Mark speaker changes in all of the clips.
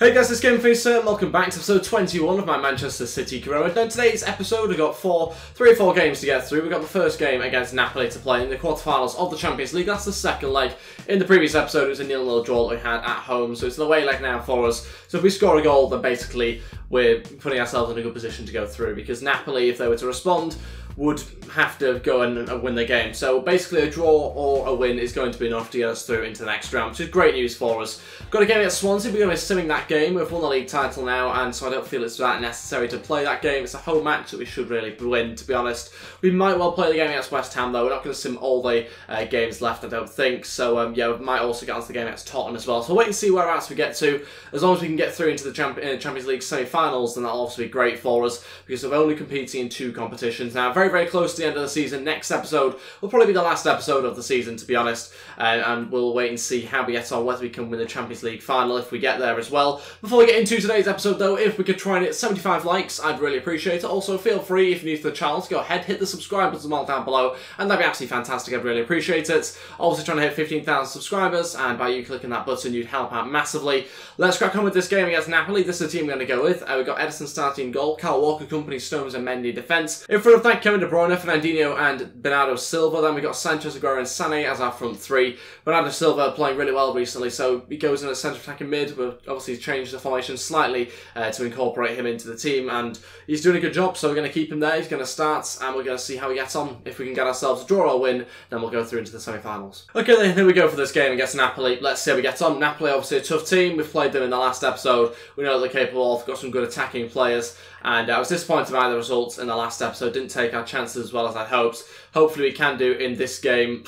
Speaker 1: Hey guys, it's GameFace and welcome back to episode 21 of my Manchester City career. Now, in today's episode, we've got three or four games to get through. We've got the first game against Napoli to play in the quarterfinals of the Champions League. That's the second leg. In the previous episode, it was a 0-0 draw that we had at home, so it's an away leg now for us. So if we score a goal, then basically we're putting ourselves in a good position to go through, because Napoli, if they were to respond, would have to go and win the game. So basically a draw or a win is going to be enough to get us through into the next round, which is great news for us. Got a game against Swansea. We're going to be simming that game. We've won the league title now, and so I don't feel it's that necessary to play that game. It's a home match that we should really win, to be honest. We might well play the game against West Ham, though. We're not going to sim all the games left, I don't think. So yeah, we might also get onto the game against Tottenham as well. So we'll wait and see whereabouts we get to. As long as we can get through into the Champions League semi-finals, then that'll also be great for us, because we're only competing in 2 competitions now. Very, very close to the end of the season. Next episode will probably be the last episode of the season, to be honest, and we'll wait and see how we get on, whether we can win the Champions League final if we get there as well. Before we get into today's episode though, if we could try and hit 75 likes, I'd really appreciate it. Also, feel free, if you're new to the channel, to go ahead, hit the subscribe button down below, and that'd be absolutely fantastic. I'd really appreciate it. Also trying to hit 15,000 subscribers, and by you clicking that button, you'd help out massively. Let's crack on with this game against Napoli. This is the team we're going to go with. We've got Ederson starting goal, Kyle Walker, Company, Stones and Mendy defence. In front of that, Kevin De Bruyne, Fernandinho and Bernardo Silva. Then we've got Sanchez, Aguero and Sané as our front three. Bernardo Silva playing really well recently, so he goes in at centre attacking mid. We've obviously changed the formation slightly to incorporate him into the team, and he's doing a good job, so we're going to keep him there. He's going to start, and we're going to see how he gets on. If we can get ourselves a draw or win, then we'll go through into the semi-finals. Okay, then here we go for this game against Napoli. Let's see how we get on. Napoli, obviously a tough team. We've played them in the last episode. We know what they're capable of. Got some good attacking players, and I was disappointed by the results in the last episode. Didn't take our chances as well as I'd hoped. Hopefully we can do in this game.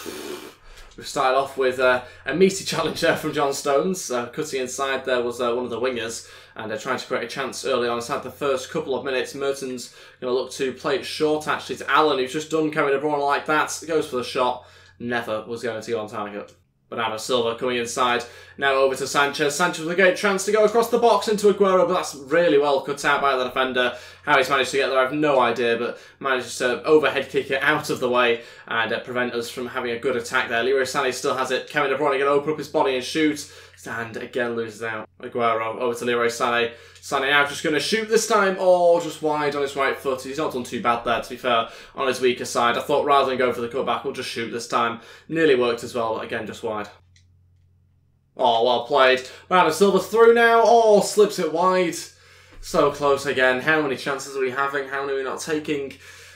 Speaker 1: We've started off with a meaty challenge there from John Stones. Cutting inside there was one of the wingers, and trying to create a chance early on. Inside the first couple of minutes, Merton's going to look to play it short actually to Allen, who's just done Kevin De Bruyne like that. Goes for the shot. Never was going to go on target. Bernardo Silva coming inside. Now over to Sanchez. Sanchez with a great chance to go across the box into Aguero, but that's really well cut out by the defender. How he's managed to get there, I have no idea, but manages to overhead kick it out of the way and prevent us from having a good attack there. Leroy Sané still has it. Kevin De Bruyne going to open up his body and shoot, and again loses out. Aguero over to Leroy Sané. Sané now just going to shoot this time. Oh, just wide on his right foot. He's not done too bad there, to be fair, on his weaker side. I thought rather than go for the cutback, we'll just shoot this time. Nearly worked as well, but again, just wide. Oh, well played. Bernardo Silva's through now. Oh, slips it wide. So close again. How many chances are we having? How many are we not taking?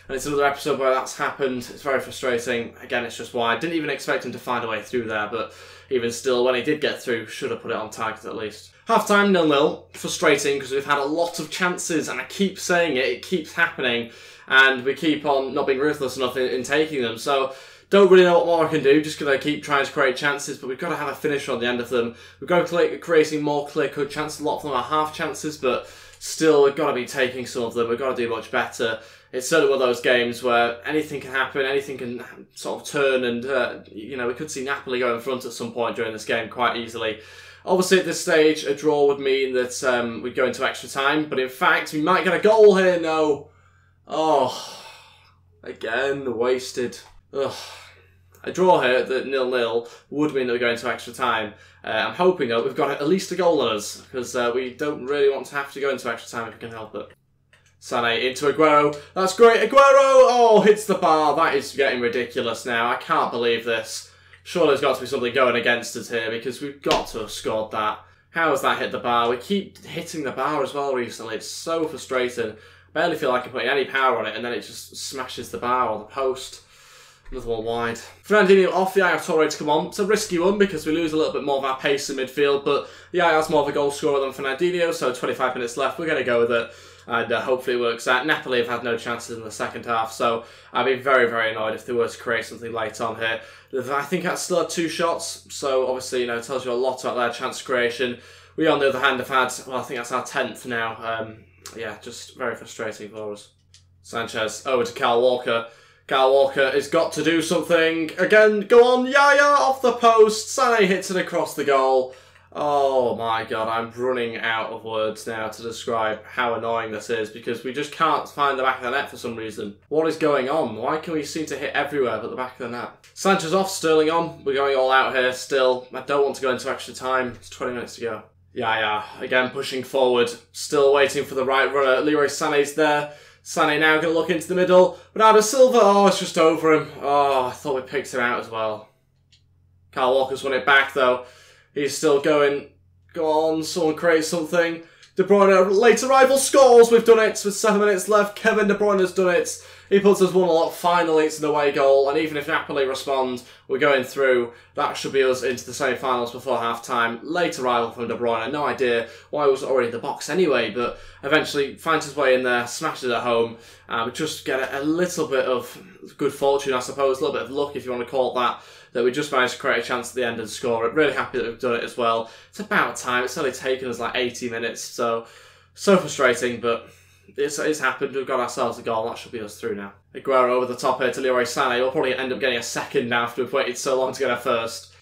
Speaker 1: And it's another episode where that's happened. It's very frustrating. Again, it's just wide. Didn't even expect him to find a way through there, but even still, when he did get through, should have put it on target at least. Half-time, 0-0. Frustrating, because we've had a lot of chances, and I keep saying it, it keeps happening, and we keep on not being ruthless enough in taking them. So, don't really know what more I can do, just going to keep trying to create chances, but we've got to have a finisher on the end of them. We've got to creating more clear-cut chances. A lot of them are half chances, but still, we've got to be taking some of them. We've got to do much better. It's certainly one of those games where anything can happen, anything can sort of turn, and you know, we could see Napoli go in front at some point during this game quite easily. Obviously, at this stage, a draw would mean that we'd go into extra time, but in fact, we might get a goal here. No. Oh, again, wasted. Ugh. A draw here at 0-0 would mean that we go into extra time. I'm hoping, though, we've got at least a goal in us, because we don't really want to have to go into extra time if we can help it. Sané into Aguero. That's great. Aguero! Oh, hits the bar. That is getting ridiculous now. I can't believe this. Surely there's got to be something going against us here, because we've got to have scored that. How has that hit the bar? We keep hitting the bar as well recently. It's so frustrating. I barely feel like I'm putting any power on it, and then it just smashes the bar or the post. Another one wide. Fernandinho off, the Yaya Toure to come on. It's a risky one because we lose a little bit more of our pace in midfield, but the Yaya's more of a goal scorer than Fernandinho, so 25 minutes left. We're going to go with it, and hopefully it works out. Napoli have had no chances in the second half, so I'd be very, very annoyed if they were to create something late on here. I think that's still had 2 shots, so obviously, you know, it tells you a lot about their chance creation. We, on the other hand, have had, well, I think that's our 10th now. Yeah, just very frustrating for us. Sanchez over to Kyle Walker. Kyle Walker has got to do something. Again, go on, Yaya, off the post. Sané hits it across the goal. Oh my god, I'm running out of words now to describe how annoying this is, because we just can't find the back of the net for some reason. What is going on? Why can we seem to hit everywhere but the back of the net? Sanchez off, Sterling on. We're going all out here still. I don't want to go into extra time. It's 20 minutes to go. Yeah, again pushing forward, still waiting for the right runner. Leroy Sané's there. Sané now going to look into the middle. Bernardo Silva, oh, it's just over him. Oh, I thought we picked him out as well. Kyle Walker's won it back though. He's still going. Go on, someone create something. De Bruyne, late arrival, scores. We've done it with 7 minutes left. Kevin De Bruyne's done it. He puts us 1-0 up. Finally, it's an away goal. And even if Napoli respond, we're going through. That should be us into the semi-finals before half-time. Late arrival from De Bruyne. No idea why he was already in the box anyway, but eventually finds his way in there, smashes it at home. We just get a little bit of good fortune, I suppose. A little bit of luck, if you want to call it that we just managed to create a chance at the end and score it. Really happy that we've done it as well. It's about time. It's only taken us like 80 minutes, so frustrating, but it's happened. We've got ourselves a goal. That should be us through now. Aguero over the top here to Leroy Sané. We'll probably end up getting a second now after we've waited so long to get our first.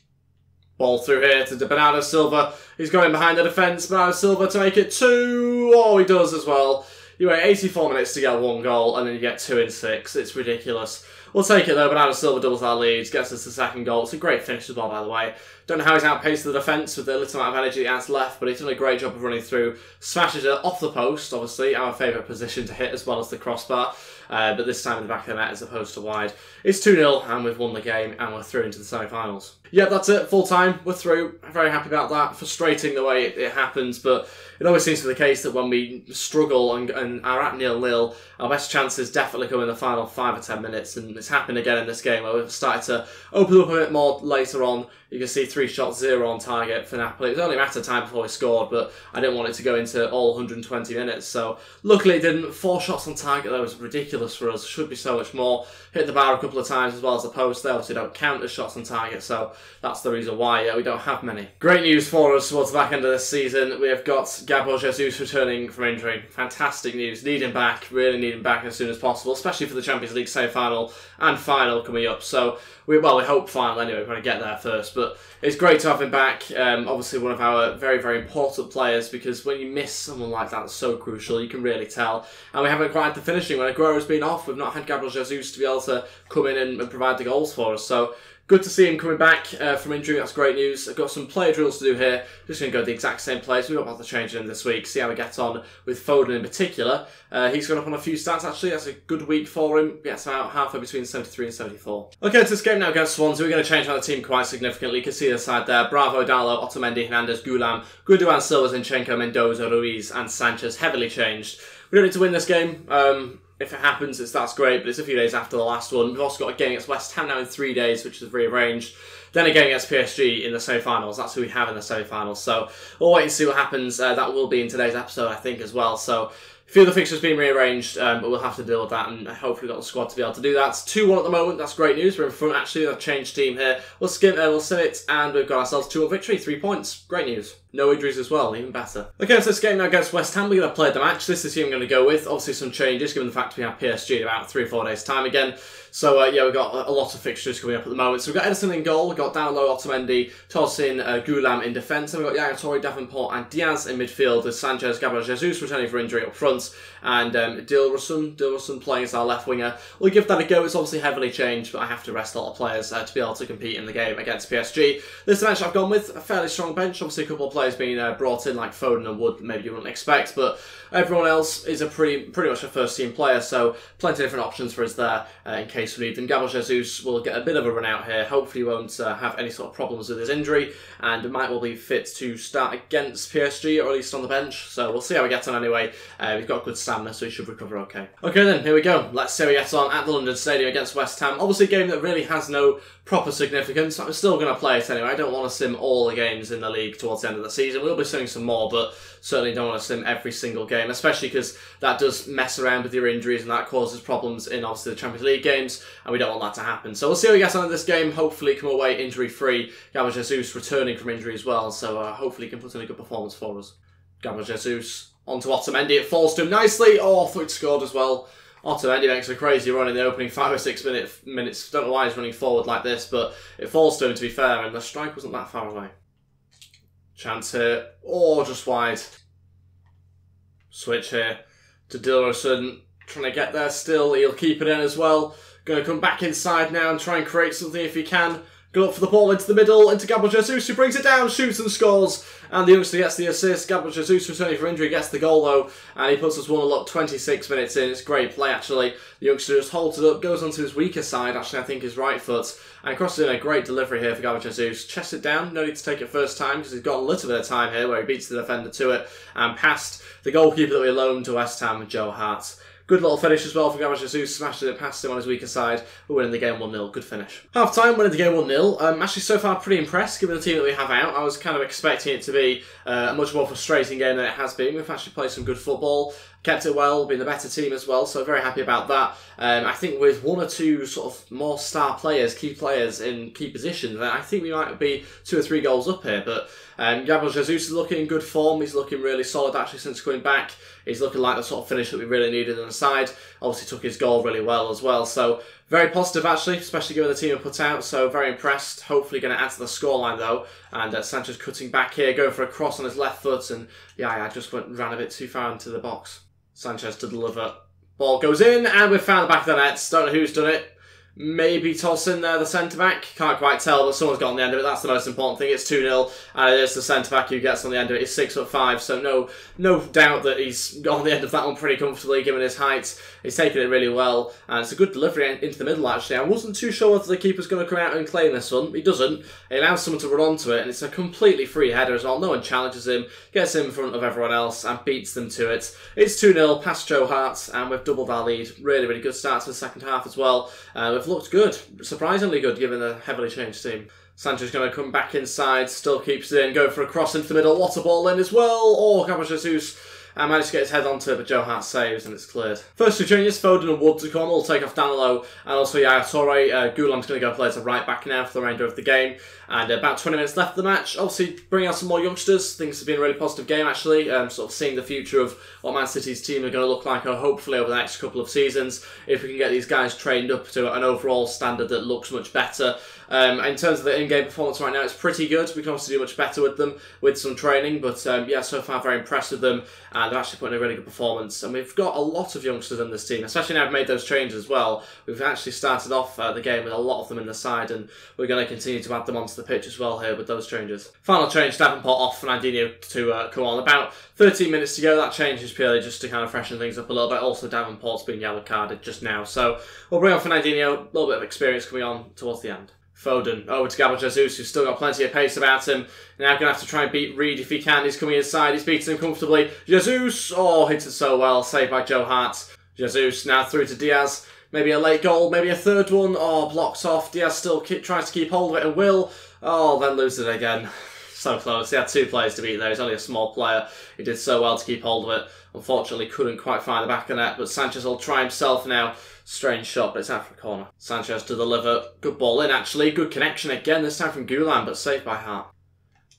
Speaker 1: Ball through here to Bernardo Silva. He's going behind the defence. Bernardo Silva to make it 2. Oh, he does as well. You wait 84 minutes to get 1 goal, and then you get 2 in 6. It's ridiculous. We'll take it though. Bernardo Silva doubles our lead, gets us the second goal. It's a great finish as well, by the way. Don't know how he's outpaced the defence with the little amount of energy he has left, but he's done a great job of running through. Smashes it off the post, obviously, our favourite position to hit as well as the crossbar. But this time in the back of the net as opposed to wide. It's 2-0 and we've won the game and we're through into the semi-finals. Yeah, that's it. Full time. We're through. Very happy about that. Frustrating the way it happens, but it always seems to be the case that when we struggle and are at 0-0, our best chances definitely come in the final 5 or 10 minutes, and it's happened again in this game where we've started to open up a bit more later on. You can see 3 shots, 0 on target for Napoli. It was only a matter of time before we scored, but I didn't want it to go into all 120 minutes, so luckily it didn't. 4 shots on target, that was ridiculous for us. Should be so much more. Hit the bar a couple of times as well as the post. They obviously don't count as shots on target, so that's the reason why we don't have many. Great news for us towards the back end of this season. We have got Gabriel Jesus returning from injury. Fantastic news. Need him back. Really need him back as soon as possible, especially for the Champions League semi-final and final coming up. So, we hope final anyway. We're going to get there first, but it's great to have him back. Obviously one of our very, very important players, because when you miss someone like that, it's so crucial. You can really tell. And we haven't quite had the finishing. When Aguero's been off, we've not had Gabriel Jesus to be able to come in and provide the goals for us. So, good to see him coming back from injury. That's great news. I've got some player drills to do here. Just going to go the exact same players. We won't bother changing him this week. See how we get on with Foden in particular. He's gone up on a few stats actually. That's a good week for him. Gets about halfway between 73 and 74. Okay, to this game now against Swansea. We're going to change around the team quite significantly. You can see the side there. Bravo, Dallo, Otamendi, Hernandez, Gulam, Gundogan, Silva, Zinchenko, Mendoza, Ruiz and Sanchez heavily changed. We don't need to win this game. If it happens, that's great, but it's a few days after the last one. We've also got a game against West Ham now in 3 days, which is rearranged. Then a game against PSG in the semi-finals. That's who we have in the semi-finals. So we'll wait and see what happens. That will be in today's episode, I think, as well. So a few of the fixtures being rearranged, but we'll have to deal with that, and hopefully got the squad to be able to do that. It's 2-1 at the moment. That's great news. We're in front, actually. We've changed team here. We'll sim it, and we've got ourselves 2-1 victory, 3 points. Great news. No injuries as well, even better. Okay, so this game now against West Ham, we're going to play the match. This is who I'm going to go with. Obviously some changes, given the fact we have PSG in about 3 or 4 days' time again. So, yeah, we've got a lot of fixtures coming up at the moment. So we've got Edison in goal, we've got down low Otamendi, Tosin, Gulam in defence, and we've got Yaya Toure, Davenport and Diaz in midfield, with Sanchez, Gabriel Jesus returning for injury up front, and Dilrosun playing as our left winger. We'll give that a go. It's obviously heavily changed, but I have to rest a lot of players to be able to compete in the game against PSG. This is the bench I've gone with, a fairly strong bench. Obviously a couple of players being brought in, like Foden and Wood, maybe you wouldn't expect, but everyone else is a pretty much a first team player, so plenty of different options for us there in case we need them. Gabriel Jesus will get a bit of a run out here. Hopefully he won't have any sort of problems with his injury, and might well be fit to start against PSG, or at least on the bench, so we'll see how we get on anyway. We've got good stamina, so he should recover okay. Okay then, here we go. Let's see how we get on at the London Stadium against West Ham. Obviously a game that really has no proper significance. I'm still going to play it anyway. I don't want to sim all the games in the league towards the end of the season. We'll be simming some more, but certainly don't want to sim every single game, especially because that does mess around with your injuries and that causes problems in obviously the Champions League games, and we don't want that to happen. So we'll see how we get on in this game. Hopefully come away injury-free. Gabriel Jesus returning from injury as well, so hopefully he can put in a good performance for us. Gabriel Jesus onto Otamendi. It falls to him nicely. Oh, I thought he'd scored as well. Otamendi makes a crazy run in the opening 5 or 6 minutes. Don't know why he's running forward like this, but it falls to him, to be fair, and the strike wasn't that far away. Chance here. Oh, just wide. Switch here to Dilrosun. Trying to get there still. He'll keep it in as well. Going to come back inside now and try and create something if he can. Go up for the ball into the middle, into Gabriel Jesus, who brings it down, shoots and scores. And the youngster gets the assist. Gabriel Jesus, returning for injury, gets the goal though. And he puts us 1-0 up 26 minutes in. It's great play actually. The youngster just holds it up, goes onto his weaker side, actually I think his right foot. And crosses in a great delivery here for Gabriel Jesus. Chests it down, no need to take it first time because he's got a little bit of time here where he beats the defender to it. And past the goalkeeper that we loaned to West Ham, Joe Hart. Good little finish as well from Gabriel Jesus, smashing it past him on his weaker side. We're winning the game 1-0, good finish. Half time, winning the game 1-0. Actually so far pretty impressed given the team that we have out. I was kind of expecting it to be a much more frustrating game than it has been. We've actually played some good football, kept it well, been the better team as well, so very happy about that. I think with one or two sort of more star players, key players in key positions, I think we might be 2 or 3 goals up here, but Gabriel Jesus is looking in good form. He's looking really solid actually since coming back. He's looking like the sort of finish that we really needed on the side. Obviously took his goal really well as well. So very positive actually, especially given the team we put out. So very impressed. Hopefully going to add to the scoreline though. And Sanchez cutting back here, going for a cross on his left foot. And yeah, I just ran a bit too far into the box. Sanchez to deliver. Ball goes in and we've found the back of the net. Don't know who's done it. Maybe Tosin there, the centre-back. Can't quite tell, but someone's got on the end of it. That's the most important thing. It's 2-0, and it is the centre-back who gets on the end of it. He's 6'5", so no doubt that he's got on the end of that one pretty comfortably, given his height. He's taken it really well, and it's a good delivery into the middle, actually. I wasn't too sure whether the keeper's going to come out and claim this one. He doesn't. He allows someone to run onto it, and it's a completely free header as well. No one challenges him, gets in front of everyone else, and beats them to it. It's 2-0, past Joe Hart, and we've doubled our lead. Really, really good start to the second half as well. We've looked good, surprisingly good given the heavily changed team. Sanchez going to come back inside, still keeps it in, go for a cross into the middle, what a ball in as well. Oh, Gabriel Jesus managed to get his head onto it, but Joe Hart saves and it's cleared. First 2 changes, Foden and Wood to come, will take off down low, and also Toure. Goulam's going to go play as a right back now for the remainder of the game. And about 20 minutes left of the match. Obviously, bring out some more youngsters. Things have been a really positive game, actually. Sort of seeing the future of what Man City's team are going to look like, hopefully, over the next couple of seasons. If we can get these guys trained up to an overall standard that looks much better. In terms of the in-game performance right now, it's pretty good. We can obviously do much better with them with some training. But yeah, so far, very impressed with them. And they're actually putting in a really good performance. And we've got a lot of youngsters in this team, especially now I've made those changes as well. We've actually started off the game with a lot of them in the side. And we're going to continue to add them onto the pitch as well here with those changes. Final change, Davenport off, Fernandinho to come on. About 13 minutes to go. That change is purely just to kind of freshen things up a little bit. Also, Davenport's been yellow carded just now. So we'll bring on Fernandinho. A little bit of experience coming on towards the end. Foden over to Gabriel Jesus, who's still got plenty of pace about him. Now going to have to try and beat Reed if he can. He's coming inside. He's beating him comfortably. Jesus! Oh, hits it so well. Saved by Joe Hart. Jesus now through to Diaz. Maybe a late goal, maybe a third one. Oh, blocks off. Diaz still tries to keep hold of it and will. Oh, then loses it again. So close. He had 2 players to beat there. He's only a small player. He did so well to keep hold of it. Unfortunately, couldn't quite find the back of the net, but Sanchez will try himself now. Strange shot, but it's out for a corner. Sanchez to deliver. Good ball in, actually. Good connection again, this time from Goulam, but saved by Hart.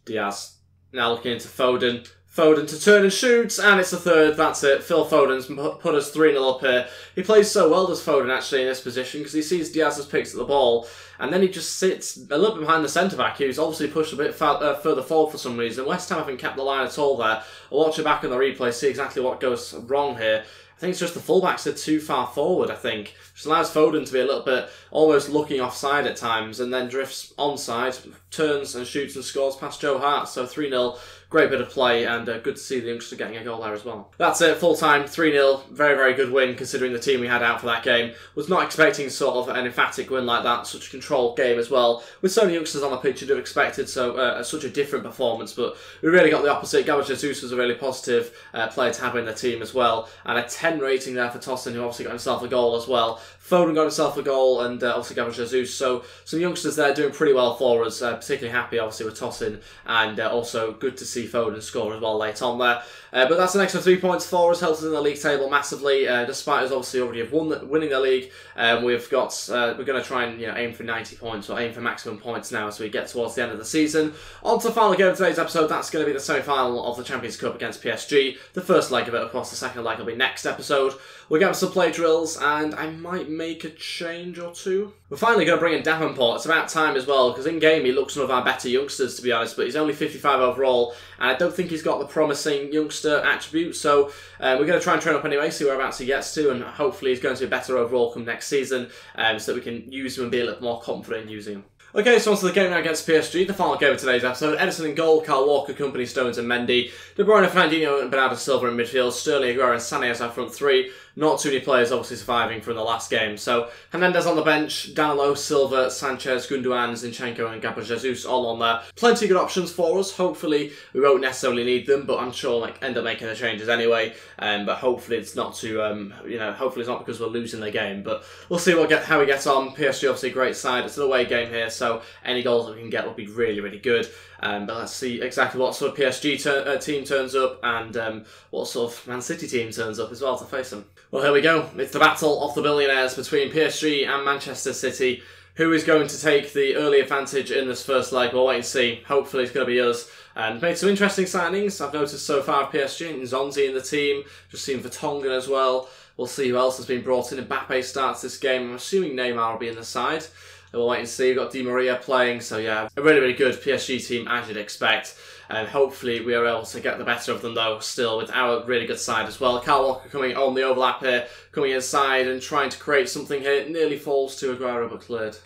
Speaker 1: Diaz now looking into Foden. Foden to turn and shoot, and it's the third. That's it. Phil Foden's put us 3-0 up here. He plays so well, does Foden, actually, in this position, because he sees Diaz has picked at the ball, and then he just sits a little bit behind the centre-back, who's obviously pushed a bit further forward for some reason. West Ham haven't kept the line at all there. I'll watch it back on the replay, see exactly what goes wrong here. I think it's just the fullbacks are too far forward, I think. Which allows Foden to be a little bit almost looking offside at times and then drifts onside, turns and shoots and scores past Joe Hart. So 3-0, great bit of play and good to see the youngster getting a goal there as well. That's it, full time, 3-0. Very, very good win considering the team we had out for that game. Was not expecting sort of an emphatic win like that, such a controlled game as well. With so many youngsters on the pitch, you'd have expected such a different performance, but we really got the opposite. Gabriel Jesus was a really positive player to have in the team as well. And a 10 rating there for Tosin, who obviously got himself a goal as well. Foden got himself a goal and obviously Gabriel Jesus. So some youngsters there doing pretty well for us. Particularly happy obviously with Tosin and also good to see Foden score as well late on there. But that's an extra 3 points for us, helps us in the league table massively. Despite us obviously already have winning the league, we're going to try and aim for 90 points or aim for maximum points now as we get towards the end of the season. On to the final game of today's episode. That's going to be the semi-final of the Champions Cup against PSG. The first leg of it, of course. The second leg will be next episode. We'll get some play drills and I might make a change or two. We're finally going to bring in Davenport. It's about time as well, because in game he looks one of our better youngsters, to be honest, but he's only 55 overall, and I don't think he's got the promising youngster attribute, so we're going to try and train up anyway, see whereabouts he gets to, and hopefully he's going to be better overall come next season, so that we can use him and be a little more confident in using him. Okay, so on to the game now against PSG, the final game of today's episode. Edison in goal, Kyle Walker, Company, Stones and Mendy. De Bruyne, Fernandinho and Bernardo Silva in midfield. Sterling, Aguero and Sané as our front three. Not too many players obviously surviving from the last game. So Hernandez on the bench, Danilo, Silva, Sanchez, Gundogan, Zinchenko and Gabriel Jesus all on there. Plenty of good options for us. Hopefully we won't necessarily need them, but I'm sure we'll end up making the changes anyway. But hopefully it's not too, hopefully it's not because we're losing the game. But we'll see how we get on. PSG obviously a great side. It's an away game here, so any goals that we can get will be really, really good. But let's see exactly what sort of PSG team turns up and what sort of Man.City team turns up as well to face them. Well, here we go. It's the battle of the billionaires between PSG and Manchester City. Who is going to take the early advantage in this first leg? We'll wait and see. Hopefully it's going to be us. And made some interesting signings. I've noticed so far of PSG and Nzonzi in the team. Just seen Vertonghen as well. We'll see who else has been brought in. Mbappe starts this game. I'm assuming Neymar will be in the side. We'll wait and see. We've got Di Maria playing, so yeah, a really, really good PSG team as you'd expect. And hopefully we are able to get the better of them though, still with our really good side as well. Kyle Walker coming on the overlap here, coming inside and trying to create something here. It nearly falls to Aguero but cleared.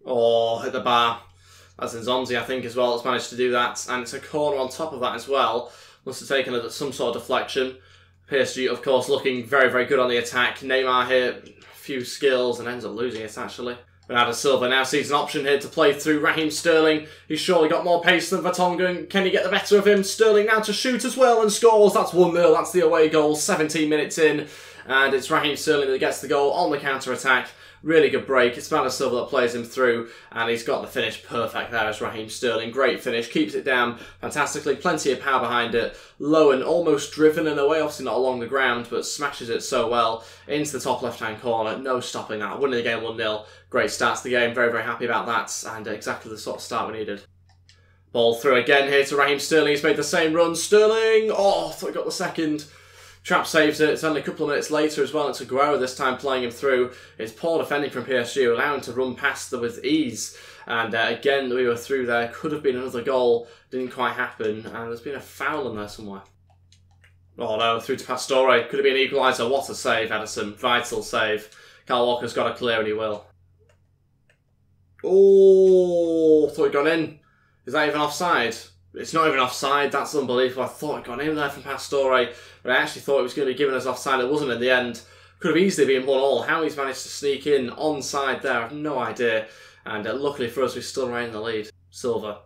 Speaker 1: Oh, hit the bar. That's Nzonzi, I think, as well, that's managed to do that. And it's a corner on top of that as well. Must have taken some sort of deflection. PSG, of course, looking very, very good on the attack. Neymar here, a few skills and ends up losing it, actually. Bernardo Silva now sees an option here to play through Raheem Sterling. He's surely got more pace than Vertonghen. Can he get the better of him? Sterling now to shoot as well and scores. That's 1-0. That's the away goal, 17 minutes in. And it's Raheem Sterling that gets the goal on the counter-attack. Really good break. It's Bernardo Silva that plays him through, and he's got the finish perfect there as Raheem Sterling. Great finish, keeps it down fantastically. Plenty of power behind it. Low and almost driven in a way, obviously not along the ground, but smashes it so well into the top left-hand corner. No stopping that. Winning the game 1-0. Great start to the game. Very, very happy about that, and exactly the sort of start we needed. Ball through again here to Raheem Sterling. He's made the same run. Sterling! Oh, I thought he got the second. Trap saves it. It's only a couple of minutes later as well. It's Aguero this time playing him through. It's poor defending from PSG, allowing him to run past them with ease. And again, we were through there. Could have been another goal. Didn't quite happen. And there's been a foul in there somewhere. Oh no, through to Pastore. Could have been an equaliser. What a save, Edison. Vital save. Kyle Walker's got to clear and he will. Oh, thought he'd gone in. Is that even offside? It's not even offside. That's unbelievable. I thought I'd gone in there from Pastore, but I actually thought it was going to be given as offside. It wasn't in the end. Could have easily been 1-1. How he's managed to sneak in onside there, I have no idea. And luckily for us, we still remain in the lead. Silva.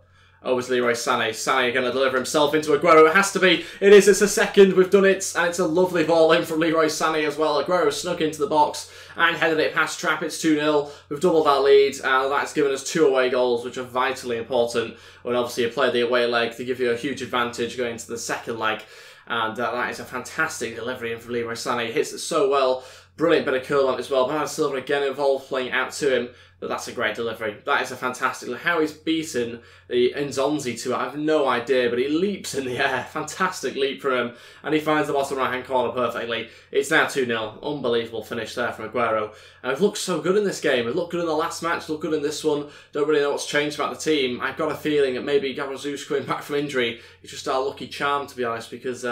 Speaker 1: Over to Leroy Sané. Sané going to deliver himself into Aguero. It has to be. It is. It's a second. We've done it. And it's a lovely ball in from Leroy Sané as well. Aguero snuck into the box and headed it past Trapp. It's 2-0. We've doubled our lead. And that's given us 2 away goals, which are vitally important. When obviously you play the away leg, they give you a huge advantage going into the second leg. And that is a fantastic delivery in from Leroy Sané. He hits it so well. Brilliant bit of curl on it as well. Bernardo Silva again involved, playing out to him. But that's a great delivery. That is a fantastic... How he's beaten the Nzonzi to it, I have no idea, but he leaps in the air. Fantastic leap from him. And he finds the bottom right-hand corner perfectly. It's now 2-0. Unbelievable finish there from Aguero. And we've looked so good in this game. We've looked good in the last match, looked good in this one. Don't really know what's changed about the team. I've got a feeling that maybe Gabriel Jesus coming back from injury is just our lucky charm, to be honest, because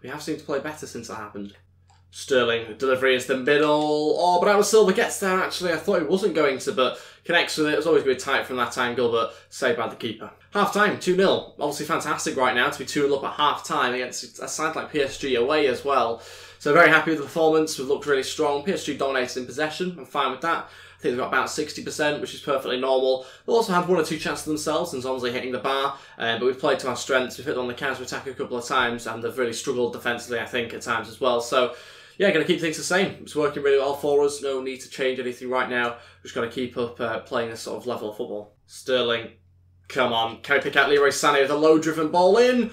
Speaker 1: we have seemed to play better since that happened. Sterling, delivery into the middle. Oh, Bernardo Silva gets there, actually. I thought he wasn't going to, but connects with it. It was always going to be tight from that angle, but saved by the keeper. Half-time, 2-0. Obviously fantastic right now to be 2-0 up at half-time against a side like PSG away as well. So very happy with the performance. We've looked really strong. PSG dominated in possession. I'm fine with that. I think they've got about 60%, which is perfectly normal. They've also had 1 or 2 chances themselves, and Nzonzi hitting the bar. But we've played to our strengths. We've hit them on the counter-attack a couple of times, and they've really struggled defensively, I think, at times as well. So yeah, going to keep things the same. It's working really well for us. No need to change anything right now. Just got to keep up playing this sort of level of football. Sterling, come on. Can we pick out Leroy Sané with a low-driven ball in?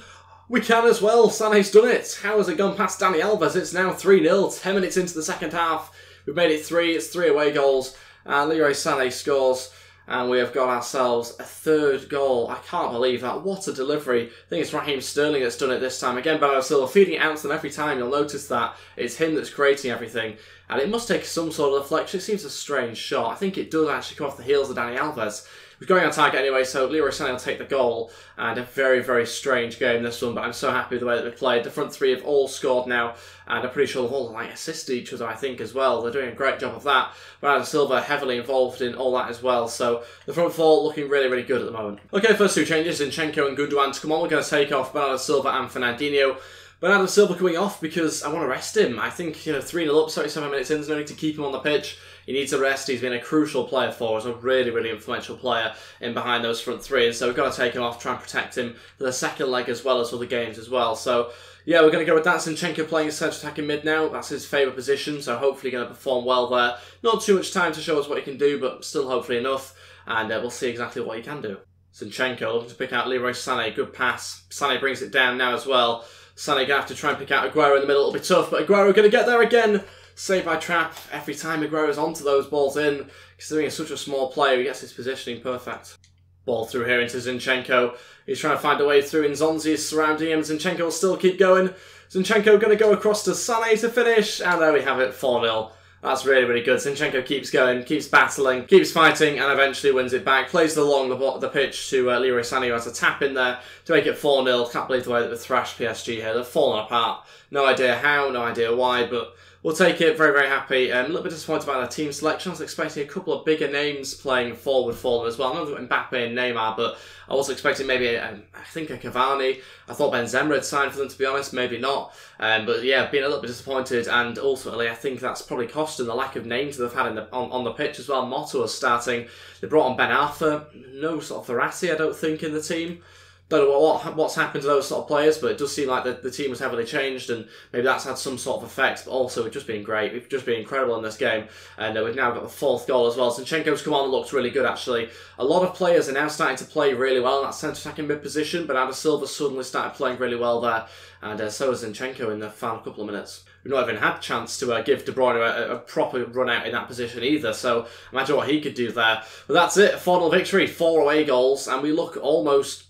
Speaker 1: We can as well. Sané's done it. How has it gone past Dani Alves? It's now 3-0. 10 minutes into the second half. We've made it 3. It's 3 away goals. And Leroy Sané scores. And we have got ourselves a 3rd goal. I can't believe that. What a delivery. I think it's Raheem Sterling that's done it this time. Again, Bernardo Silva feeding it out to them every time. You'll notice that it's him that's creating everything. And it must take some sort of deflection. It seems a strange shot. I think it does actually come off the heels of Dani Alves. was going on target anyway, so Leroy Sané will take the goal. And a very, very strange game this one, but I'm so happy with the way that we played. The front three have all scored now, and I'm pretty sure they've all assisted each other, I think, as well. They're doing a great job of that. Bernardo Silva heavily involved in all that as well, so the front four looking really, really good at the moment. Okay, first two changes, Zinchenko and Gundogan to come on. We're going to take off Bernardo Silva and Fernandinho. Bernardo Silva coming off because I want to rest him. I think, 3-0 up, 77 minutes in, there's no need to keep him on the pitch. He needs a rest. He's been a crucial player for us, a really, really influential player in behind those front three. And so we've got to take him off, try and protect him for the second leg as well as other games as well. So, yeah, we're going to go with that. Zinchenko playing centre attacking mid now. That's his favourite position, so hopefully going to perform well there. Not too much time to show us what he can do, but still hopefully enough. And we'll see exactly what he can do. Zinchenko looking to pick out Leroy Sané. Good pass. Sané brings it down now as well. Sané going to have to try and pick out Aguero in the middle. It'll be tough, but Aguero going to get there again. Saved by Trapp. Every time Aguero's onto those balls in, considering he's such a small player, he gets his positioning perfect. Ball through here into Zinchenko. He's trying to find a way through, and Nzonzi is surrounding him. Zinchenko will still keep going. Zinchenko going to go across to Sané to finish, and there we have it, 4-0. That's really, really good. Zinchenko keeps going, keeps battling, keeps fighting, and eventually wins it back. Plays along the pitch to Leroy Sané, who has a tap in there to make it 4-0. Can't believe the way that we thrashed PSG here. They've fallen apart. No idea how, no idea why, but we'll take it. Very, very happy. A little bit disappointed about our team selection. I was expecting a couple of bigger names playing forward for them as well. I know that Mbappe and Neymar, but I was expecting maybe, I think, a Cavani. I thought Benzema had signed for them, to be honest. Maybe not. But yeah, being a little bit disappointed, and ultimately I think that's probably costing the lack of names that they've had on the pitch as well. Motto was starting. They brought on Ben Arfa. No sort of Verratti, I don't think, in the team. Don't know what's happened to those sort of players, but it does seem like the team has heavily changed, and maybe that's had some sort of effect. But also, we've just been great. We've just been incredible in this game, and we've now got the fourth goal as well. Zinchenko's come on and looked really good, actually. A lot of players are now starting to play really well in that centre-attacking mid-position, but Bernardo Silva suddenly started playing really well there, and so has Zinchenko in the final couple of minutes. We've not even had a chance to give De Bruyne a proper run out in that position either, so imagine what he could do there. But that's it, a 4-0 victory, 4 away goals, and we look almost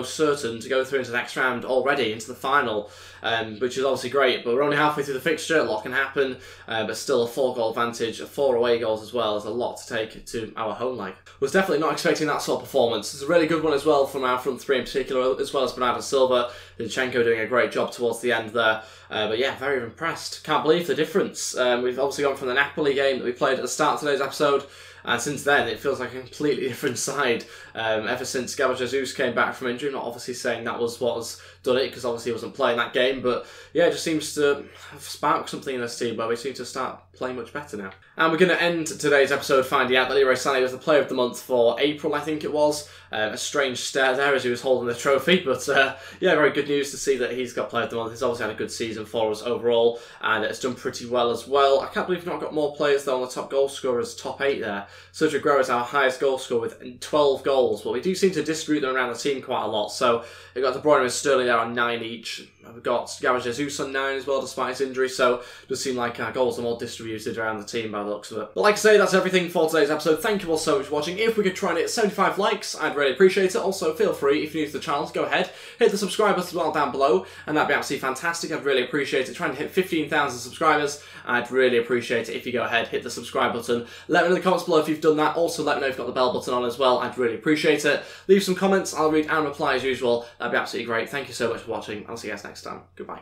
Speaker 1: certain to go through into the next round already, into the final, which is obviously great, but we're only halfway through the fixture. A lot can happen, but still a 4-goal advantage, 4 away goals as well is a lot to take to our home leg. Was definitely not expecting that sort of performance. It's a really good one as well from our front three in particular, as well as Bernardo Silva. Zinchenko doing a great job towards the end there. But yeah, very impressed. Can't believe the difference. We've obviously gone from the Napoli game that we played at the start of today's episode, and since then it feels like a completely different side. Ever since Gabriel Jesus came back from injury, not obviously saying that was what has done it, because obviously he wasn't playing that game, but yeah, it just seems to have sparked something in this team where we seem to start playing much better now. And we're going to end today's episode finding out that Leroy Sané was the player of the month for April, I think it was. A strange stare there as he was holding the trophy, but yeah, very good news to see that he's got player of the month. He's obviously had a good season for us overall, and it's done pretty well as well. I can't believe we've not got more players though on the top goal scorers, top 8 there. Sergio Aguero is our highest goal scorer with 12 goals, but we do seem to distribute them around the team quite a lot. So we've got De Bruyne and Sterling there on 9 each. We've got Gabriel Jesus on 9 as well, despite his injury, so it does seem like our goals are more distributed around the team by the looks of it. But like I say, that's everything for today's episode. Thank you all so much for watching. If we could try and hit 75 likes, I'd really appreciate it. Also, feel free, if you're new to the channel, to go ahead, hit the subscribe button as well down below, and that'd be absolutely fantastic. I'd really appreciate it. Trying to hit 15,000 subscribers, I'd really appreciate it if you go ahead, hit the subscribe button. Let me know in the comments below if you've done that. Also, let me know if you've got the bell button on as well. I'd really appreciate it. Leave some comments. I'll read and reply as usual. That'd be absolutely great. Thank you so much for watching. I'll see you guys next time. Goodbye.